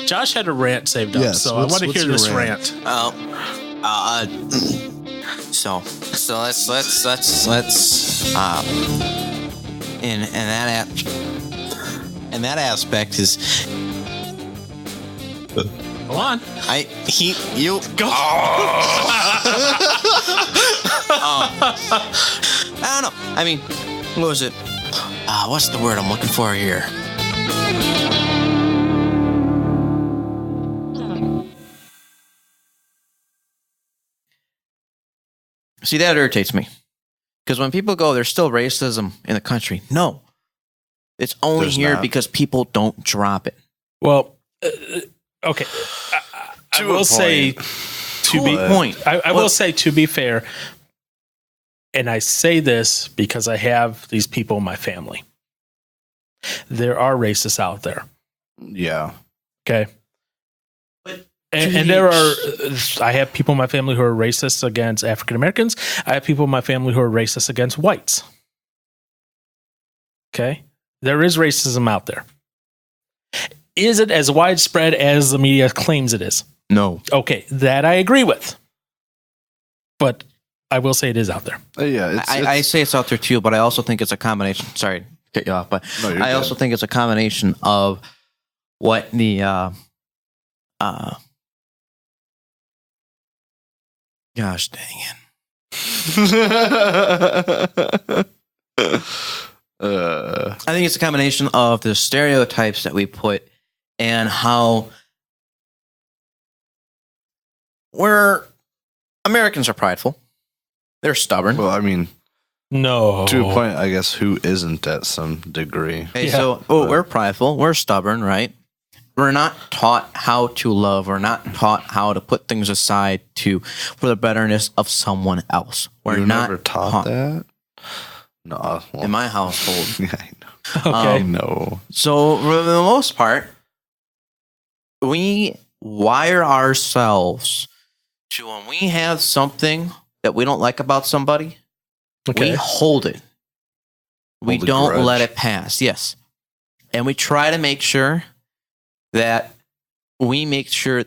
Josh had a rant saved up, so I want to hear this rant. So let's in that aspect is Go on. Go. I don't know. I mean, what was it? What's the word I'm looking for here? See, that irritates me. Because when people go, there's still racism in the country. No. It's only There's here not. because people don't drop it. Well, okay. I will say, I will say, to be fair, and I say this because I have these people in my family. There are racists out there. Yeah. Okay. And there are, I have people in my family who are racist against African Americans. I have people in my family who are racist against whites. Okay. There is racism out there. Is it as widespread as the media claims it is? No. Okay. That I agree with. But I will say it is out there. Yeah. I say it's out there too, but I also think it's a combination. Sorry to cut you off, but I also think it's a combination of what the, gosh dang it. I think it's a combination of the stereotypes that we put and how Americans are prideful. They're stubborn. Well, I mean, no. to a point, I guess, who isn't at some degree? Okay, so we're prideful. We're stubborn, right? We're not taught how to love. We're not taught how to put things aside for the betterness of someone else. We're You're not never taught that? No. Well, in my household. yeah, I know. Okay. I know. So for the most part, we wire ourselves to when we have something that we don't like about somebody, Okay. we hold it. We Hold a don't grudge. let it pass. Yes. And we try to make sure that we make sure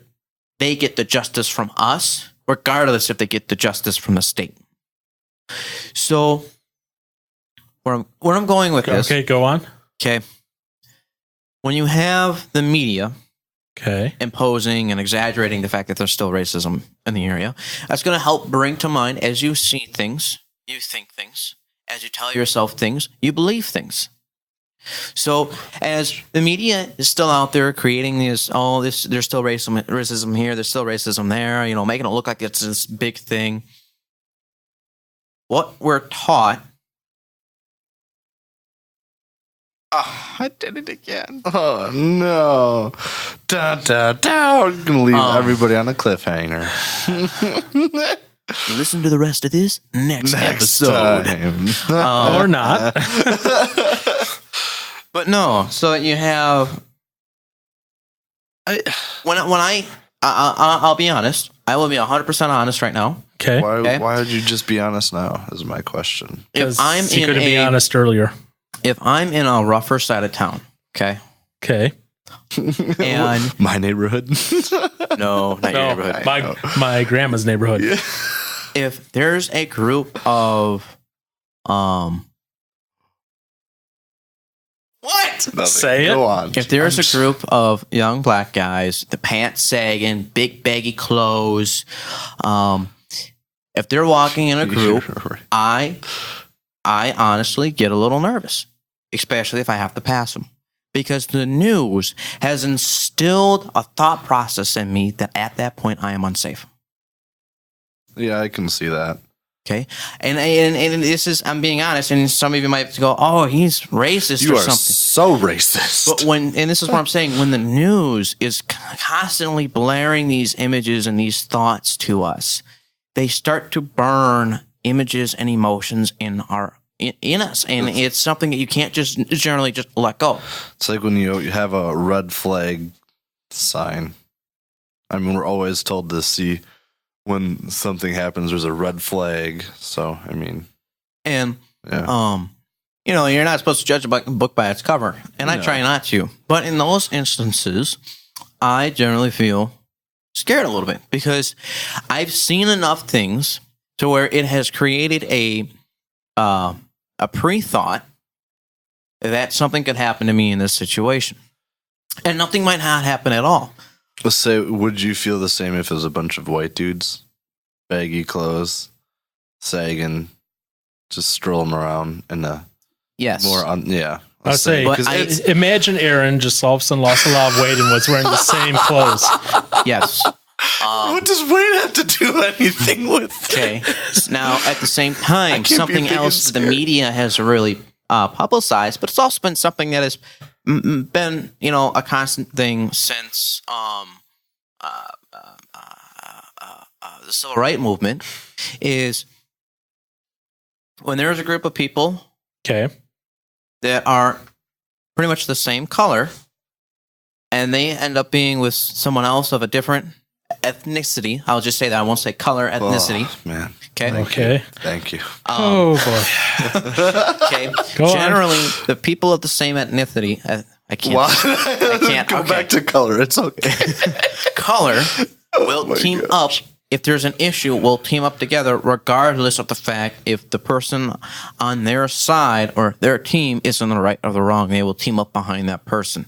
they get the justice from us, regardless if they get the justice from the state. So where I'm going with this, Okay, go on. okay, when you have the media Okay. imposing and exaggerating the fact that there's still racism in the area, that's going to help bring to mind as you see things, you think things, as you tell yourself things, you believe things. So as the media is still out there creating there's still racism here, there's still racism there, making it look like it's this big thing. What we're taught. I did it again. Oh, no. Da, da, da. We're going to leave everybody on a cliffhanger. Listen to the rest of this next episode. time. Or not. But no, so you have. I'll be honest. I will be 100% honest right now. Okay. Why would you just be honest now, is my question. If I'm you couldn't be honest earlier. If I'm in a rougher side of town, okay, Okay. and My neighborhood? no, not your No, neighborhood. my grandma's neighborhood. Yeah. If there's a group of what? Nothing. Say it. Go on. If there's a group of young black guys, the pants sagging, big baggy clothes, if they're walking in a group, I honestly get a little nervous, especially if I have to pass them, because the news has instilled a thought process in me that at that point I am unsafe. Yeah, I can see that. Okay, and this is, I'm being honest, and some of you might go, "Oh, he's racist You or are something." so racist. But and this is what I'm saying, when the news is constantly blaring these images and these thoughts to us, they start to burn images and emotions in us, and it's something that you can't just generally just let go. It's like when you have a red flag sign. I mean, we're always told to see when something happens, there's a red flag. So, I mean, And yeah. you're not supposed to judge a book by its cover, and I No. try not to. But in those instances, I generally feel scared a little bit because I've seen enough things to where it has created a pre-thought that something could happen to me in this situation. And nothing might not happen at all. Let's say, would you feel the same if it was a bunch of white dudes? Baggy clothes, sagging, just stroll them around in a Yes. more on, yeah. I'd say, imagine Aaron just all of a sudden lost a lot of weight and was wearing the same clothes. Yes. What does weight have to do anything with? Okay. Now, at the same time, something else the media has really publicized, but it's also been something that has been, a constant thing since the civil rights movement, is when there's a group of people that are pretty much the same color, and they end up being with someone else of a different ethnicity. I'll just say that. I won't say color, ethnicity. Oh, man. Okay. Thank you. Oh, boy. Okay. Generally, the people of the same ethnicity, I can't. I can't go back to color. It's okay. Color will team up. If there's an issue, we'll team up together regardless of the fact if the person on their side or their team is in the right or the wrong. They will team up behind that person.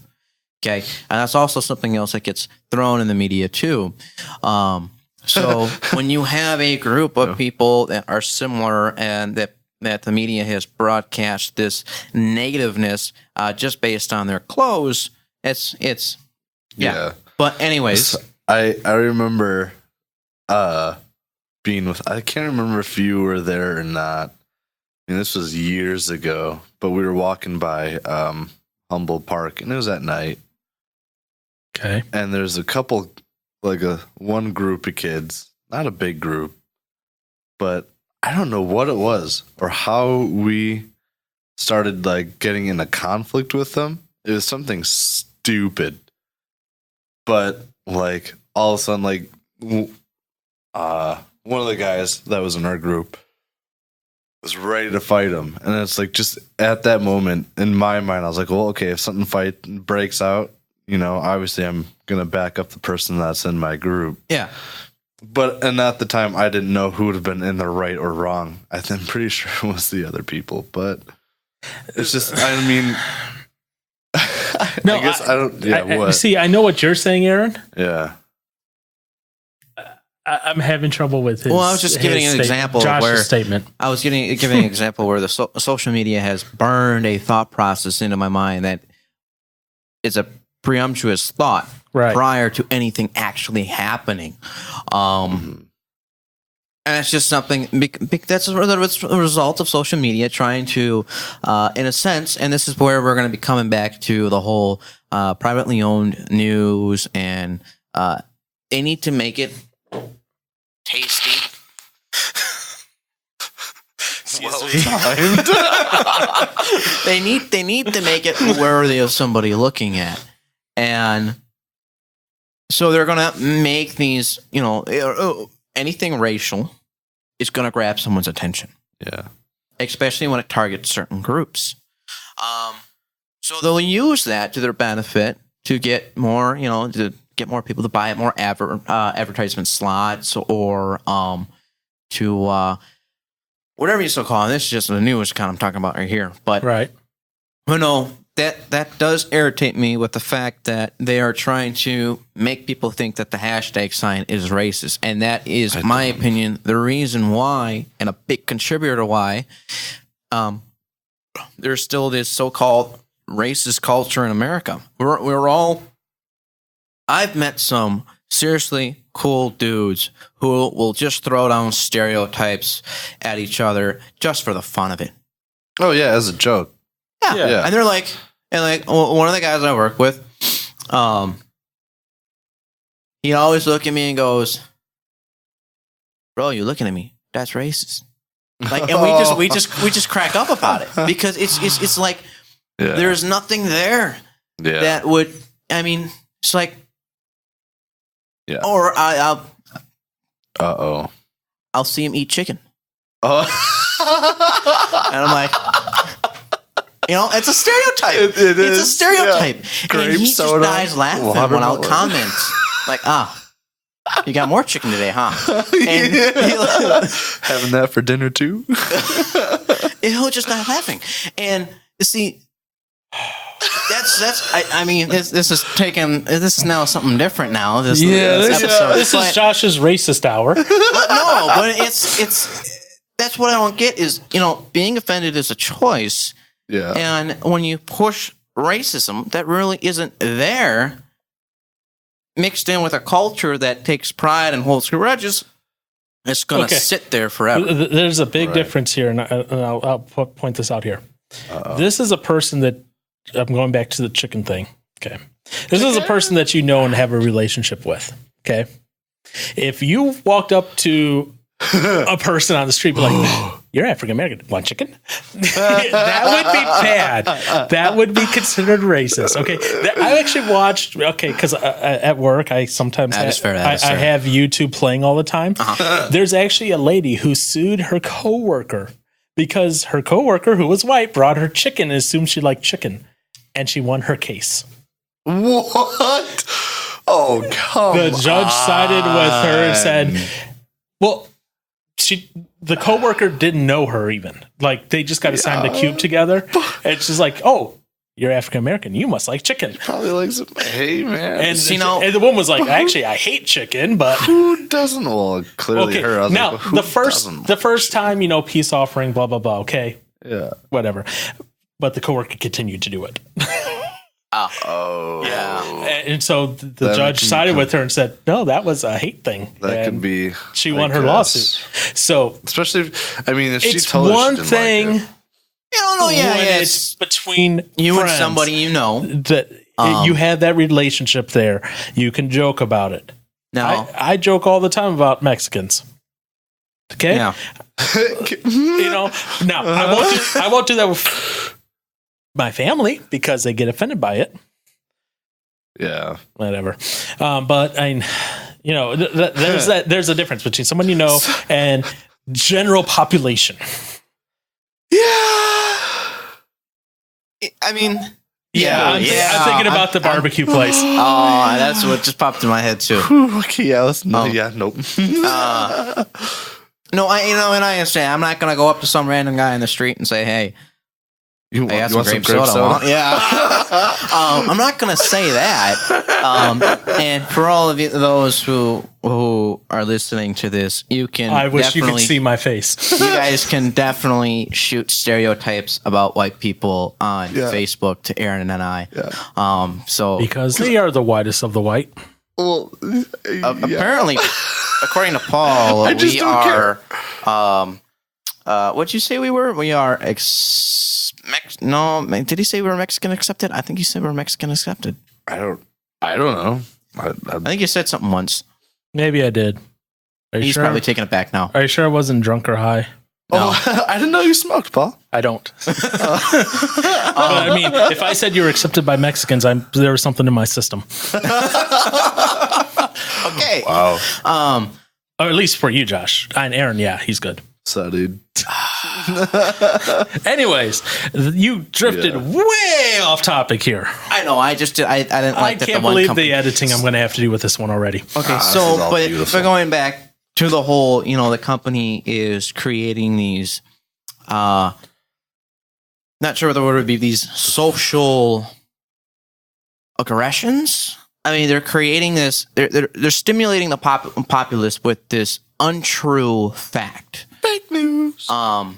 Okay? And that's also something else that gets thrown in the media too. So when you have a group of people that are similar and that the media has broadcast this negativeness just based on their clothes, it's yeah. But anyways. I remember being with, I can't remember if you were there or not. I mean, this was years ago, but we were walking by Humboldt Park, and it was at night. Okay. And there's a couple, one group of kids, not a big group, but I don't know what it was or how we started getting in a conflict with them. It was something stupid, but all of a sudden, one of the guys that was in our group was ready to fight him. And it's just at that moment in my mind, I was like, well, okay, if something breaks out, obviously I'm going to back up the person that's in my group. Yeah. And at the time, I didn't know who would have been in the right or wrong. I'm pretty sure it was the other people, but it's just, I mean, no, I guess I don't, what? See, I know what you're saying, Aaron. Yeah. I'm having trouble with his. Well, I was just giving an example Josh's where statement. I was giving an example where the social media has burned a thought process into my mind that is a presumptuous thought prior to anything actually happening. And it's just something that's a result of social media trying to, in a sense, and this is where we're going to be coming back to the whole privately owned news, and they need to make it tasty. They need to make it worthy of somebody looking at. And so they're going to make these, anything racial is going to grab someone's attention. Yeah. Especially when it targets certain groups. So they'll use that to their benefit to get more, to get more people to buy it, more advertisement slots, or to whatever you still call it. This is just the newest kind I'm talking about right here. But that does irritate me with the fact that they are trying to make people think that the hashtag sign is racist. And that is, my opinion, the reason why, and a big contributor to why, there's still this so-called racist culture in America. We're all... I've met some seriously cool dudes who will just throw down stereotypes at each other just for the fun of it. Oh, yeah, as a joke. Yeah. And they're one of the guys I work with, he always look at me and goes, "Bro, you're looking at me. That's racist." And we just crack up about it because it's like there's nothing there that would. I mean, it's like, or I'll see him eat chicken. Oh, and I'm like, It's a stereotype. It's a stereotype. Yeah. And he just dies laughing when I'll comment. Like, you got more chicken today, huh? And having that for dinner too. He'll just die laughing. And you see, this is now something different now. This episode. This is Josh's racist hour. But that's what I don't get is, being offended is a choice. Yeah. And when you push racism that really isn't there, mixed in with a culture that takes pride and holds grudges, it's going to sit there forever. There's a big difference here, and I'll point this out here. This is a person that, I'm going back to the chicken thing. Okay. This is a person that you know and have a relationship with. Okay. If you walked up to a person on the street, be like, you're African American, want chicken? That would be bad. That would be considered racist. Okay. I actually watched, because at work, I sometimes have YouTube playing all the time. There's actually a lady who sued her coworker because her coworker, who was white, brought her chicken and assumed she liked chicken. And she won her case. What? Oh, come on. The judge sided with her and said, well, the coworker didn't know her even. Like, they just got assigned a cube together. And she's like, oh, you're African American. You must like chicken. Probably likes it. Hey, man. And, and the woman was like, actually, I hate chicken, but who doesn't? Well, clearly her. I was now, like, well, the first time, peace offering, blah, blah, blah. Okay. Yeah. Whatever. But the coworker continued to do it. Oh. Yeah. And so the judge sided with her and said, no, that was a hate thing. That could be. She won her lawsuit. So, especially, if she it's told one her she thing. Like it. It's between you friends, and somebody that you have that relationship there. You can joke about it. No, I joke all the time about Mexicans. Okay. Yeah. Now I won't do that with my family because they get offended by it. Yeah. Whatever. But there's a difference between someone and general population. Yeah. I'm thinking about the barbecue place. Oh, that's what just popped in my head too. Okay, nope. No, and I understand. I'm not gonna go up to some random guy in the street and say, "Hey, you want some grape soda?" soda? Yeah. I'm not gonna say that. And for all of those who are listening to this, you can. I wish you could see my face. You guys can definitely shoot stereotypes about white people on Facebook to Aaron and I. Yeah. Because they are the whitest of the white. Well, apparently, according to Paul, we are. What'd you say we were? We are no. Did he say we were Mexican accepted? I think he said we were Mexican accepted. I don't know. I think you said something once. Maybe I did. He's probably taking it back now. Are you sure I wasn't drunk or high? No. Oh, I didn't know you smoked, Paul. I don't. But if I said you were accepted by Mexicans, there was something in my system. Okay. Wow. Or at least for you, Josh. And Aaron, yeah, he's good. So, dude. Anyways, you drifted way off topic here. I know. I didn't like that. I can't believe the editing I'm going to have to do with this one already. Okay, but going back to the whole, the company is creating these, not sure what the word would be, these social aggressions. I mean, they're creating this, they're stimulating the populace with this untrue fact. Fake news. And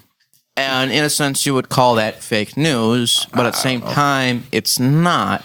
in a sense, you would call that fake news, but at the same time, it's not.